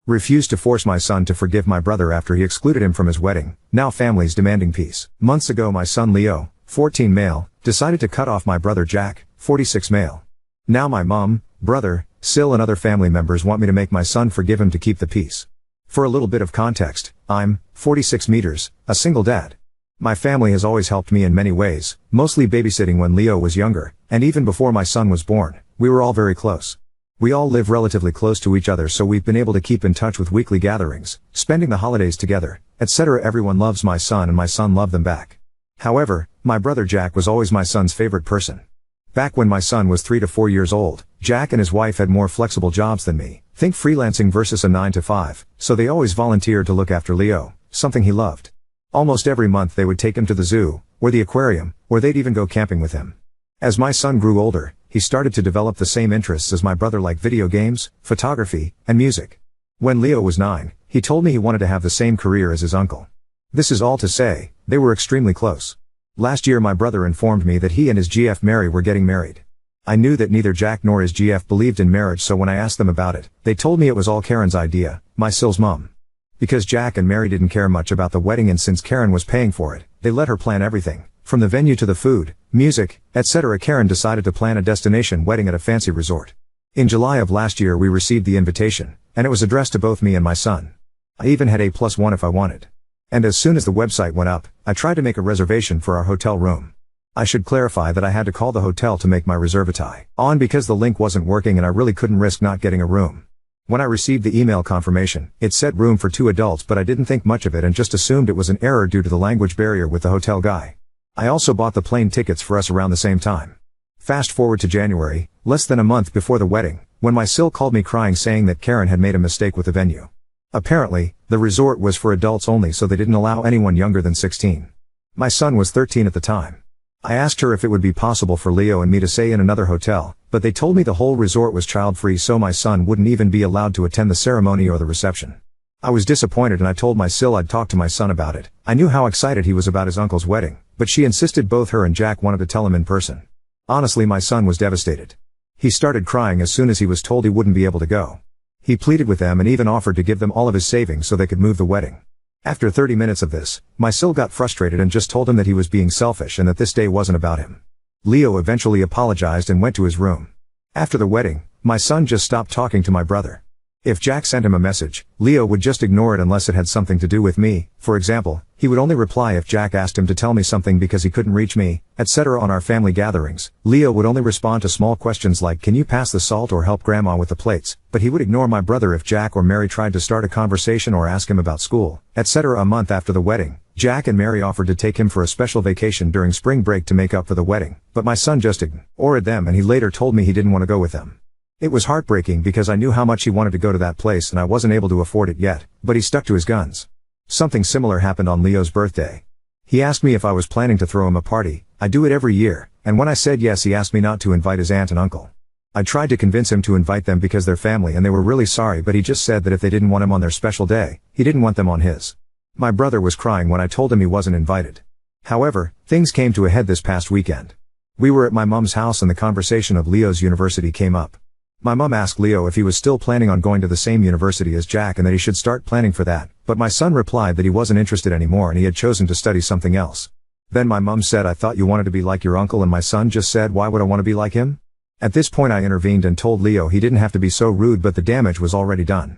Refused to force my son to forgive my brother after he excluded him from his wedding. Now families demanding peace. Months ago my son Leo, 14 male, decided to cut off my brother Jack, 46 male. Now my mom, brother, Sil and other family members want me to make my son forgive him to keep the peace. For a little bit of context, I'm 46 meters, a single dad. My family has always helped me in many ways, mostly babysitting when Leo was younger, and even before my son was born, we were all very close. We all live relatively close to each other, so we've been able to keep in touch with weekly gatherings, spending the holidays together, etc. Everyone loves my son and my son loved them back. However, my brother Jack was always my son's favorite person. Back when my son was 3 to 4 years old, Jack and his wife had more flexible jobs than me. Think freelancing versus a 9 to 5, so they always volunteered to look after Leo, something he loved. Almost every month they would take him to the zoo, or the aquarium, or they'd even go camping with him. As my son grew older, he started to develop the same interests as my brother, like video games, photography, and music. When Leo was 9, he told me he wanted to have the same career as his uncle. This is all to say, they were extremely close. Last year my brother informed me that he and his GF Mary were getting married. I knew that neither Jack nor his GF believed in marriage, so when I asked them about it, they told me it was all Karen's idea, my Sil's mom. Because Jack and Mary didn't care much about the wedding, and since Karen was paying for it, they let her plan everything, from the venue to the food, music, etc. Karen decided to plan a destination wedding at a fancy resort. In July of last year we received the invitation, and it was addressed to both me and my son. I even had A+1 if I wanted. And as soon as the website went up, I tried to make a reservation for our hotel room. I should clarify that I had to call the hotel to make my reservati on because the link wasn't working and I really couldn't risk not getting a room. When I received the email confirmation, it said room for 2 adults, but I didn't think much of it and just assumed it was an error due to the language barrier with the hotel guy. I also bought the plane tickets for us around the same time. Fast forward to January, less than a month before the wedding, when my Sil called me crying saying that Karen had made a mistake with the venue. Apparently, the resort was for adults only, so they didn't allow anyone younger than 16. My son was 13 at the time. I asked her if it would be possible for Leo and me to stay in another hotel, but they told me the whole resort was child-free, so my son wouldn't even be allowed to attend the ceremony or the reception. I was disappointed and I told my Sil I'd talk to my son about it. I knew how excited he was about his uncle's wedding, but she insisted both her and Jack wanted to tell him in person. Honestly, my son was devastated. He started crying as soon as he was told he wouldn't be able to go. He pleaded with them and even offered to give them all of his savings so they could move the wedding. After 30 minutes of this, my Sil got frustrated and just told him that he was being selfish and that this day wasn't about him. Leo eventually apologized and went to his room. After the wedding, my son just stopped talking to my brother. If Jack sent him a message, Leo would just ignore it unless it had something to do with me. For example, he would only reply if Jack asked him to tell me something because he couldn't reach me, etc. On our family gatherings, Leo would only respond to small questions like, "Can you pass the salt or help grandma with the plates?" But he would ignore my brother if Jack or Mary tried to start a conversation or ask him about school, etc. A month after the wedding, Jack and Mary offered to take him for a special vacation during spring break to make up for the wedding, but my son just ignored them and he later told me he didn't want to go with them. It was heartbreaking because I knew how much he wanted to go to that place and I wasn't able to afford it yet, but he stuck to his guns. Something similar happened on Leo's birthday. He asked me if I was planning to throw him a party. I do it every year, and when I said yes, he asked me not to invite his aunt and uncle. I tried to convince him to invite them because they're family and they were really sorry, but he just said that if they didn't want him on their special day, he didn't want them on his. My brother was crying when I told him he wasn't invited. However, things came to a head this past weekend. We were at my mom's house and the conversation of Leo's university came up. My mom asked Leo if he was still planning on going to the same university as Jack and that he should start planning for that, but my son replied that he wasn't interested anymore and he had chosen to study something else. Then my mom said, "I thought you wanted to be like your uncle," and my son just said, "Why would I want to be like him?" At this point I intervened and told Leo he didn't have to be so rude, but the damage was already done.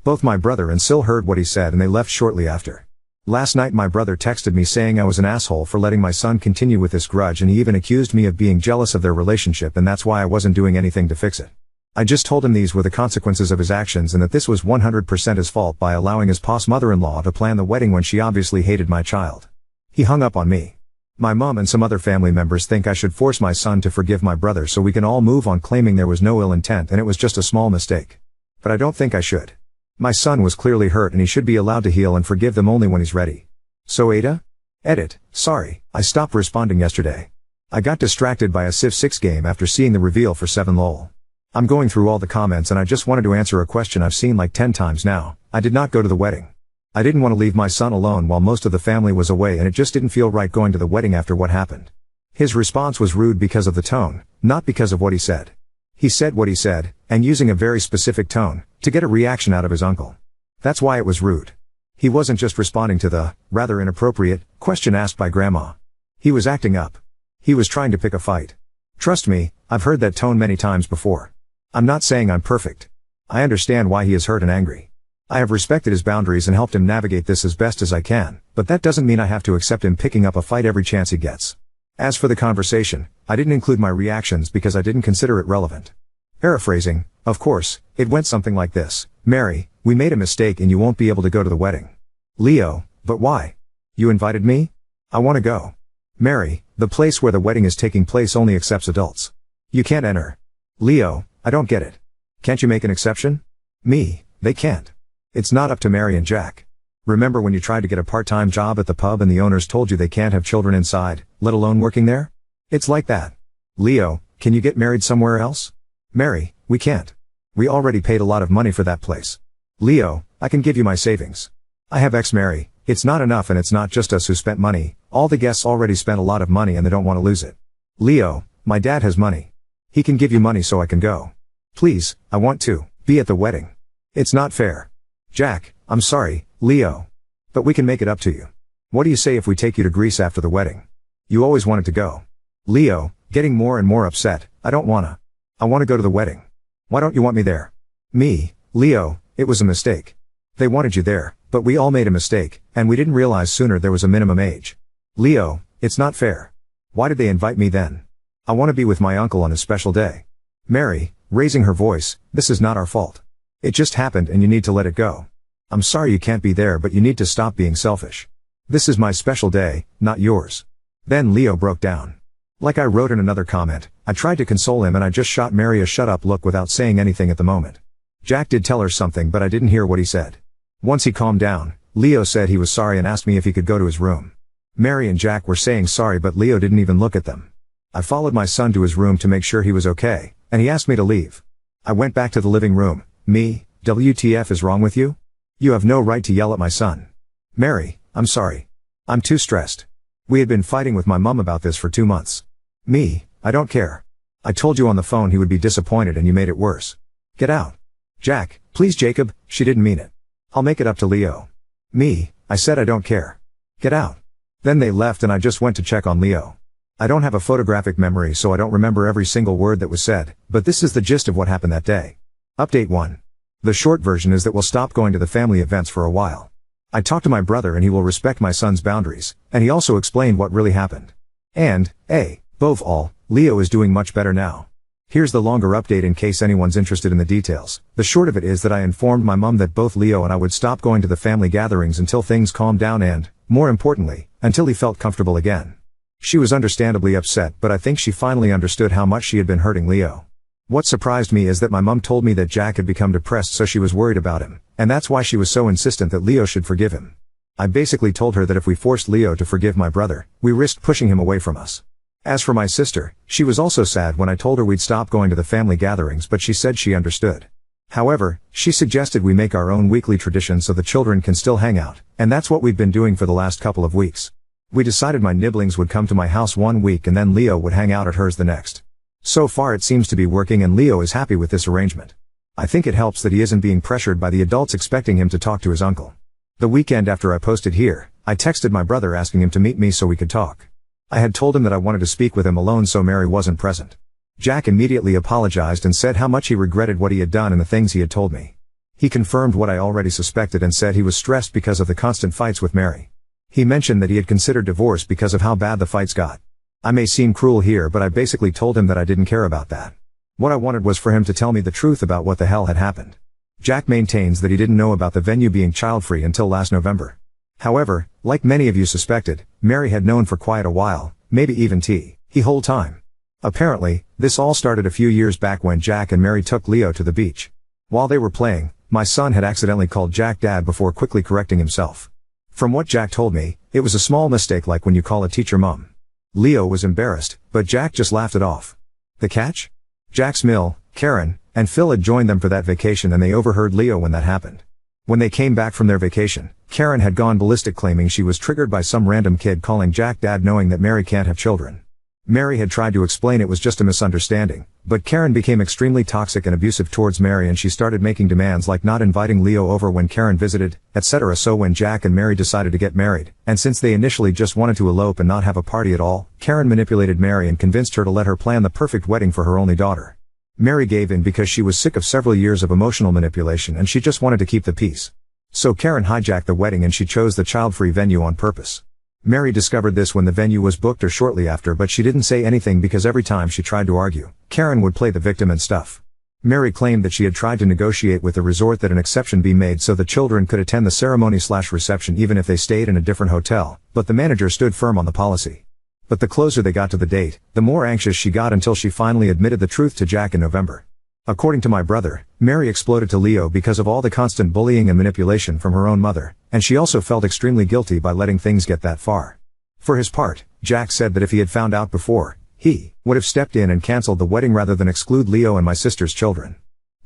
Both my brother and Sil heard what he said and they left shortly after. Last night my brother texted me saying I was an asshole for letting my son continue with this grudge, and he even accused me of being jealous of their relationship and that's why I wasn't doing anything to fix it. I just told him these were the consequences of his actions and that this was 100% his fault by allowing his pos mother-in-law to plan the wedding when she obviously hated my child. He hung up on me. My mom and some other family members think I should force my son to forgive my brother so we can all move on, claiming there was no ill intent and it was just a small mistake. But I don't think I should. My son was clearly hurt and he should be allowed to heal and forgive them only when he's ready. So Ada? Edit, sorry, I stopped responding yesterday. I got distracted by a Civ 6 game after seeing the reveal for 7 lol. I'm going through all the comments and I just wanted to answer a question I've seen like 10 times now. I did not go to the wedding. I didn't want to leave my son alone while most of the family was away and it just didn't feel right going to the wedding after what happened. His response was rude because of the tone, not because of what he said. He said what he said, and using a very specific tone, to get a reaction out of his uncle. That's why it was rude. He wasn't just responding to the, rather inappropriate, question asked by Grandma. He was acting up. He was trying to pick a fight. Trust me, I've heard that tone many times before. I'm not saying I'm perfect. I understand why he is hurt and angry. I have respected his boundaries and helped him navigate this as best as I can, but that doesn't mean I have to accept him picking up a fight every chance he gets. As for the conversation, I didn't include my reactions because I didn't consider it relevant. Paraphrasing, of course, it went something like this. Mary, we made a mistake and you won't be able to go to the wedding. Leo, but why? You invited me? I want to go. Mary, the place where the wedding is taking place only accepts adults. You can't enter. Leo, I don't get it. Can't you make an exception? Me, they can't. It's not up to Mary and Jack. Remember when you tried to get a part-time job at the pub and the owners told you they can't have children inside, let alone working there? It's like that. Leo, can you get married somewhere else? Mary, we can't. We already paid a lot of money for that place. Leo, I can give you my savings. I have Mary, it's not enough and it's not just us who spent money, all the guests already spent a lot of money and they don't want to lose it. Leo, my dad has money. He can give you money so I can go. Please, I want to be at the wedding. It's not fair. Jack, I'm sorry, Leo. But we can make it up to you. What do you say if we take you to Greece after the wedding? You always wanted to go. Leo, getting more and more upset, I don't wanna. I wanna go to the wedding. Why don't you want me there? Me, Leo, it was a mistake. They wanted you there, but we all made a mistake, and we didn't realize sooner there was a minimum age. Leo, it's not fair. Why did they invite me then? I wanna be with my uncle on his special day. Mary, raising her voice, this is not our fault. It just happened and you need to let it go. I'm sorry you can't be there but you need to stop being selfish. This is my special day, not yours. Then Leo broke down. Like I wrote in another comment, I tried to console him and I just shot Mary a shut up look without saying anything at the moment. Jack did tell her something but I didn't hear what he said. Once he calmed down, Leo said he was sorry and asked me if he could go to his room. Mary and Jack were saying sorry but Leo didn't even look at them. I followed my son to his room to make sure he was okay, and he asked me to leave. I went back to the living room. Me, WTF is wrong with you? You have no right to yell at my son. Mary, I'm sorry. I'm too stressed. We had been fighting with my mom about this for 2 months. Me, I don't care. I told you on the phone he would be disappointed and you made it worse. Get out. Jack, please Jacob, she didn't mean it. I'll make it up to Leo. Me, I said I don't care. Get out. Then they left and I just went to check on Leo. I don't have a photographic memory so I don't remember every single word that was said, but this is the gist of what happened that day. Update 1. The short version is that we'll stop going to the family events for a while. I talked to my brother and he will respect my son's boundaries, and he also explained what really happened. And, above all, Leo is doing much better now. Here's the longer update in case anyone's interested in the details. The short of it is that I informed my mom that both Leo and I would stop going to the family gatherings until things calmed down and, more importantly, until he felt comfortable again. She was understandably upset but I think she finally understood how much she had been hurting Leo. What surprised me is that my mom told me that Jack had become depressed so she was worried about him, and that's why she was so insistent that Leo should forgive him. I basically told her that if we forced Leo to forgive my brother, we risked pushing him away from us. As for my sister, she was also sad when I told her we'd stop going to the family gatherings but she said she understood. However, she suggested we make our own weekly tradition so the children can still hang out, and that's what we've been doing for the last couple of weeks. We decided my nibblings would come to my house 1 week and then Leo would hang out at hers the next. So far it seems to be working and Leo is happy with this arrangement. I think it helps that he isn't being pressured by the adults expecting him to talk to his uncle. The weekend after I posted here, I texted my brother asking him to meet me so we could talk. I had told him that I wanted to speak with him alone so Mary wasn't present. Jack immediately apologized and said how much he regretted what he had done and the things he had told me. He confirmed what I already suspected and said he was stressed because of the constant fights with Mary. He mentioned that he had considered divorce because of how bad the fights got. I may seem cruel here but I basically told him that I didn't care about that. What I wanted was for him to tell me the truth about what the hell had happened. Jack maintains that he didn't know about the venue being child-free until last November. However, like many of you suspected, Mary had known for quite a while, maybe even the whole time. Apparently, this all started a few years back when Jack and Mary took Leo to the beach. While they were playing, my son had accidentally called Jack Dad before quickly correcting himself. From what Jack told me, it was a small mistake like when you call a teacher mom. Leo was embarrassed, but Jack just laughed it off. The catch? Jack's Mill, Karen, and Phil had joined them for that vacation and they overheard Leo when that happened. When they came back from their vacation, Karen had gone ballistic claiming she was triggered by some random kid calling Jack Dad knowing that Mary can't have children. Mary had tried to explain it was just a misunderstanding, but Karen became extremely toxic and abusive towards Mary, and she started making demands like not inviting Leo over when Karen visited, etc. So when Jack and Mary decided to get married, and since they initially just wanted to elope and not have a party at all, Karen manipulated Mary and convinced her to let her plan the perfect wedding for her only daughter. Mary gave in because she was sick of several years of emotional manipulation and she just wanted to keep the peace. So Karen hijacked the wedding and she chose the child-free venue on purpose. Mary discovered this when the venue was booked or shortly after, but she didn't say anything because every time she tried to argue, Karen would play the victim and stuff. Mary claimed that she had tried to negotiate with the resort that an exception be made so the children could attend the ceremony/reception even if they stayed in a different hotel, but the manager stood firm on the policy. But the closer they got to the date, the more anxious she got until she finally admitted the truth to Jack in November. According to my brother, Mary exploded to Leo because of all the constant bullying and manipulation from her own mother, and she also felt extremely guilty by letting things get that far. For his part, Jack said that if he had found out before, he would have stepped in and cancelled the wedding rather than exclude Leo and my sister's children.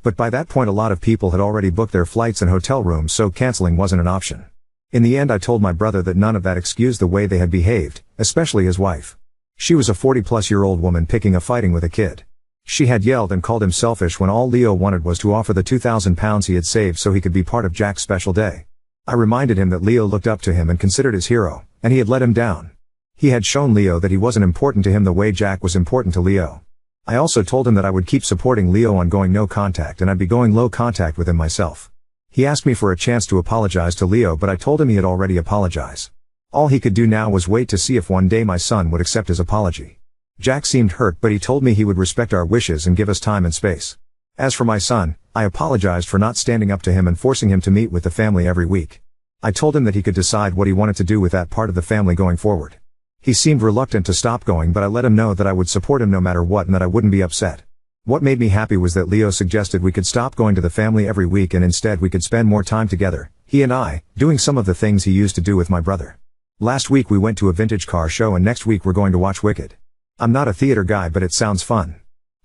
But by that point a lot of people had already booked their flights and hotel rooms, so cancelling wasn't an option. In the end I told my brother that none of that excused the way they had behaved, especially his wife. She was a 40-plus-year-old woman picking a fighting with a kid. She had yelled and called him selfish when all Leo wanted was to offer the £2,000 he had saved so he could be part of Jack's special day. I reminded him that Leo looked up to him and considered his hero, and he had let him down. He had shown Leo that he wasn't important to him the way Jack was important to Leo. I also told him that I would keep supporting Leo on going no contact and I'd be going low contact with him myself. He asked me for a chance to apologize to Leo, but I told him he had already apologized. All he could do now was wait to see if one day my son would accept his apology. Jack seemed hurt, but he told me he would respect our wishes and give us time and space. As for my son, I apologized for not standing up to him and forcing him to meet with the family every week. I told him that he could decide what he wanted to do with that part of the family going forward. He seemed reluctant to stop going, but I let him know that I would support him no matter what and that I wouldn't be upset. What made me happy was that Leo suggested we could stop going to the family every week and instead we could spend more time together, he and I, doing some of the things he used to do with my brother. Last week we went to a vintage car show and next week we're going to watch Wicked. I'm not a theater guy, but it sounds fun.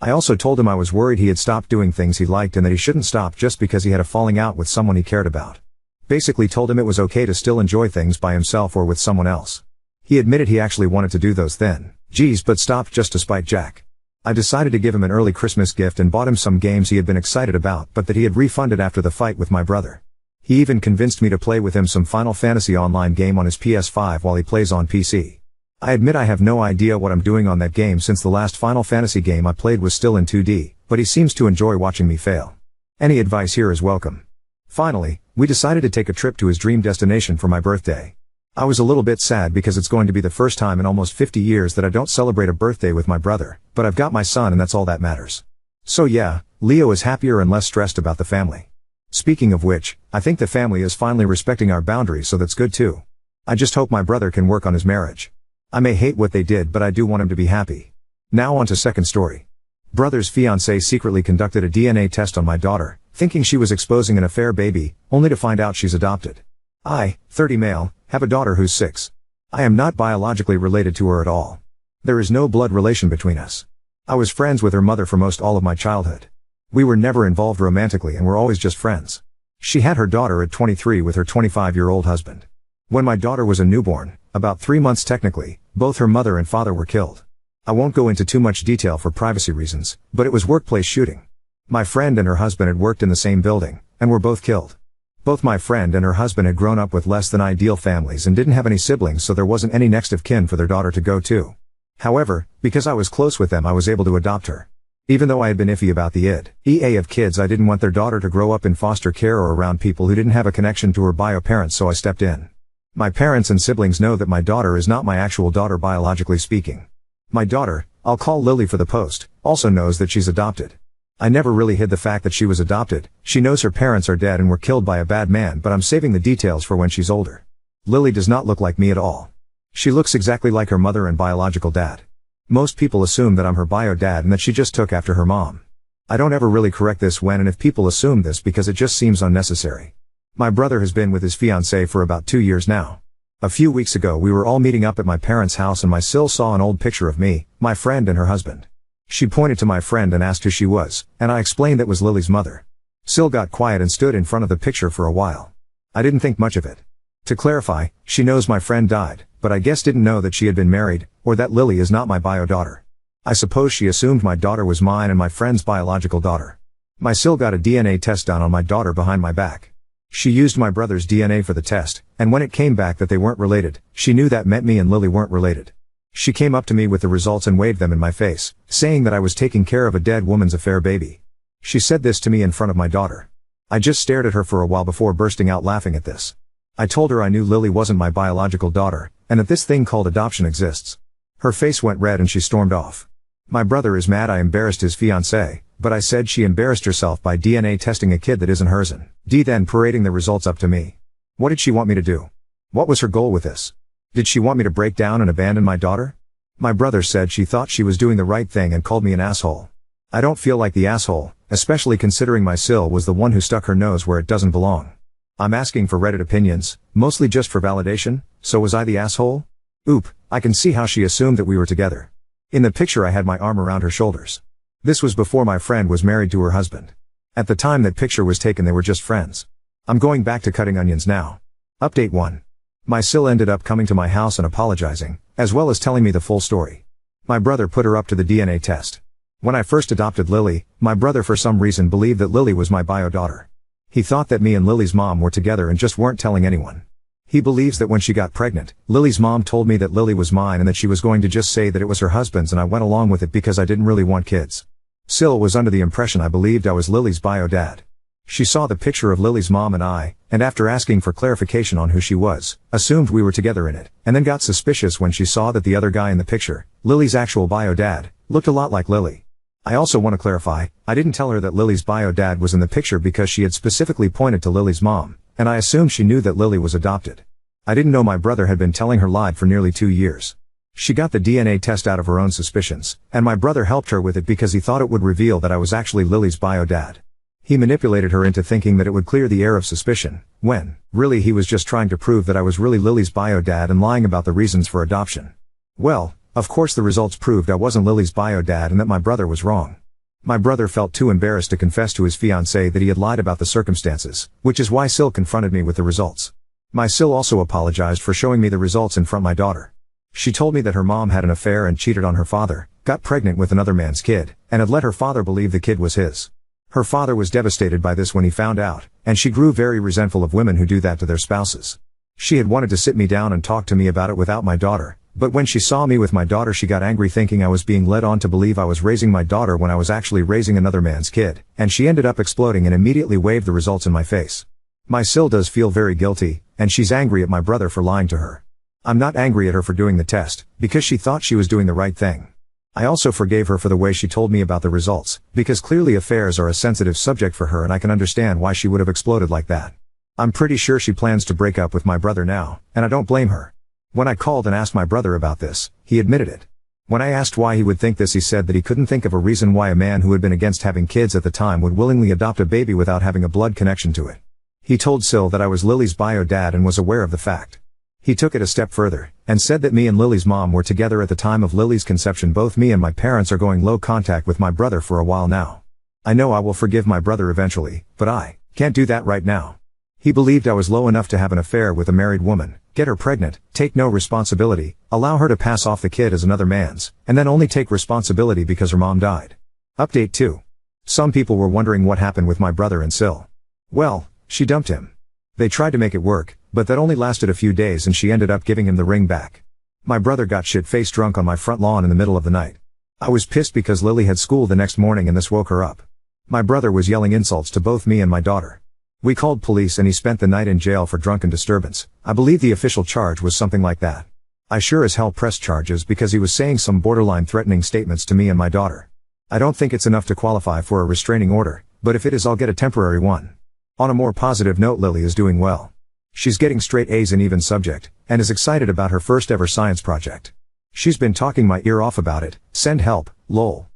I also told him I was worried he had stopped doing things he liked and that he shouldn't stop just because he had a falling out with someone he cared about. Basically told him it was okay to still enjoy things by himself or with someone else. He admitted he actually wanted to do those things, but stopped just to spite Jack. I decided to give him an early Christmas gift and bought him some games he had been excited about but that he had refunded after the fight with my brother. He even convinced me to play with him some Final Fantasy Online game on his PS5 while he plays on PC. I admit I have no idea what I'm doing on that game since the last Final Fantasy game I played was still in 2D, but he seems to enjoy watching me fail. Any advice here is welcome. Finally, we decided to take a trip to his dream destination for my birthday. I was a little bit sad because it's going to be the first time in almost 50 years that I don't celebrate a birthday with my brother, but I've got my son and that's all that matters. So yeah, Leo is happier and less stressed about the family. Speaking of which, I think the family is finally respecting our boundaries, so that's good too. I just hope my brother can work on his marriage. I may hate what they did, but I do want him to be happy. Now on to second story. Brother's fiancé secretly conducted a DNA test on my daughter, thinking she was exposing an affair baby, only to find out she's adopted. I, 30 male, have a daughter who's 6. I am not biologically related to her at all. There is no blood relation between us. I was friends with her mother for most all of my childhood. We were never involved romantically and were always just friends. She had her daughter at 23 with her 25-year-old husband. When my daughter was a newborn, about 3 months technically, both her mother and father were killed. I won't go into too much detail for privacy reasons, but it was workplace shooting. My friend and her husband had worked in the same building, and were both killed. Both my friend and her husband had grown up with less than ideal families and didn't have any siblings, so there wasn't any next of kin for their daughter to go to. However, because I was close with them I was able to adopt her. Even though I had been iffy about the EA of kids, I didn't want their daughter to grow up in foster care or around people who didn't have a connection to her bio parents, so I stepped in. My parents and siblings know that my daughter is not my actual daughter biologically speaking. My daughter, I'll call Lily for the post, also knows that she's adopted. I never really hid the fact that she was adopted. She knows her parents are dead and were killed by a bad man, but I'm saving the details for when she's older. Lily does not look like me at all. She looks exactly like her mother and biological dad. Most people assume that I'm her bio dad and that she just took after her mom. I don't ever really correct this when and if people assume this because it just seems unnecessary. My brother has been with his fiancée for about 2 years now. A few weeks ago we were all meeting up at my parents' house and my Sil saw an old picture of me, my friend and her husband. She pointed to my friend and asked who she was, and I explained that was Lily's mother. Sil got quiet and stood in front of the picture for a while. I didn't think much of it. To clarify, she knows my friend died, but I guess didn't know that she had been married, or that Lily is not my bio daughter. I suppose she assumed my daughter was mine and my friend's biological daughter. My sil got a DNA test done on my daughter behind my back. She used my brother's DNA for the test, and when it came back that they weren't related, she knew that meant me and Lily weren't related. She came up to me with the results and waved them in my face, saying that I was taking care of a dead woman's affair baby. She said this to me in front of my daughter. I just stared at her for a while before bursting out laughing at this. I told her I knew Lily wasn't my biological daughter, and that this thing called adoption exists. Her face went red and she stormed off. My brother is mad I embarrassed his fiancée, but I said she embarrassed herself by DNA testing a kid that isn't hers and then parading the results up to me. What did she want me to do? What was her goal with this? Did she want me to break down and abandon my daughter? My brother said she thought she was doing the right thing and called me an asshole. I don't feel like the asshole, especially considering my sil was the one who stuck her nose where it doesn't belong. I'm asking for Reddit opinions, mostly just for validation, so was I the asshole? Oop, I can see how she assumed that we were together. In the picture I had my arm around her shoulders. This was before my friend was married to her husband. At the time that picture was taken they were just friends. I'm going back to cutting onions now. Update 1. My sil ended up coming to my house and apologizing, as well as telling me the full story. My brother put her up to the DNA test. When I first adopted Lily, my brother for some reason believed that Lily was my bio daughter. He thought that me and Lily's mom were together and just weren't telling anyone. He believes that when she got pregnant, Lily's mom told me that Lily was mine and that she was going to just say that it was her husband's, and I went along with it because I didn't really want kids. Sil was under the impression I believed I was Lily's bio dad. She saw the picture of Lily's mom and I, and after asking for clarification on who she was, assumed we were together in it, and then got suspicious when she saw that the other guy in the picture, Lily's actual bio dad, looked a lot like Lily. I also want to clarify, I didn't tell her that Lily's bio dad was in the picture because she had specifically pointed to Lily's mom, and I assumed she knew that Lily was adopted. I didn't know my brother had been telling her lied for nearly 2 years. She got the DNA test out of her own suspicions, and my brother helped her with it because he thought it would reveal that I was actually Lily's bio dad. He manipulated her into thinking that it would clear the air of suspicion, when, really he was just trying to prove that I was really Lily's bio dad and lying about the reasons for adoption. Well, of course the results proved I wasn't Lily's bio dad and that my brother was wrong. My brother felt too embarrassed to confess to his fiancée that he had lied about the circumstances, which is why Sil confronted me with the results. My Sil also apologized for showing me the results in front of my daughter. She told me that her mom had an affair and cheated on her father, got pregnant with another man's kid, and had let her father believe the kid was his. Her father was devastated by this when he found out, and she grew very resentful of women who do that to their spouses. She had wanted to sit me down and talk to me about it without my daughter, but when she saw me with my daughter she got angry thinking I was being led on to believe I was raising my daughter when I was actually raising another man's kid, and she ended up exploding and immediately waved the results in my face. My Sil does feel very guilty, and she's angry at my brother for lying to her. I'm not angry at her for doing the test, because she thought she was doing the right thing. I also forgave her for the way she told me about the results, because clearly affairs are a sensitive subject for her and I can understand why she would have exploded like that. I'm pretty sure she plans to break up with my brother now, and I don't blame her. When I called and asked my brother about this, he admitted it. When I asked why he would think this, he said that he couldn't think of a reason why a man who had been against having kids at the time would willingly adopt a baby without having a blood connection to it. He told Sil that I was Lily's bio dad and was aware of the fact. He took it a step further, and said that me and Lily's mom were together at the time of Lily's conception. Both me and my parents are going low contact with my brother for a while now. I know I will forgive my brother eventually, but I can't do that right now. He believed I was low enough to have an affair with a married woman, get her pregnant, take no responsibility, allow her to pass off the kid as another man's, and then only take responsibility because her mom died. Update 2. Some people were wondering what happened with my brother and Sil. Well, she dumped him. They tried to make it work, but that only lasted a few days and she ended up giving him the ring back. My brother got shit-faced drunk on my front lawn in the middle of the night. I was pissed because Lily had school the next morning and this woke her up. My brother was yelling insults to both me and my daughter. We called police and he spent the night in jail for drunken disturbance. I believe the official charge was something like that. I sure as hell pressed charges because he was saying some borderline threatening statements to me and my daughter. I don't think it's enough to qualify for a restraining order, but if it is I'll get a temporary one. On a more positive note, Lily is doing well. She's getting straight A's in even subject, and is excited about her first ever science project. She's been talking my ear off about it. Send help, lol.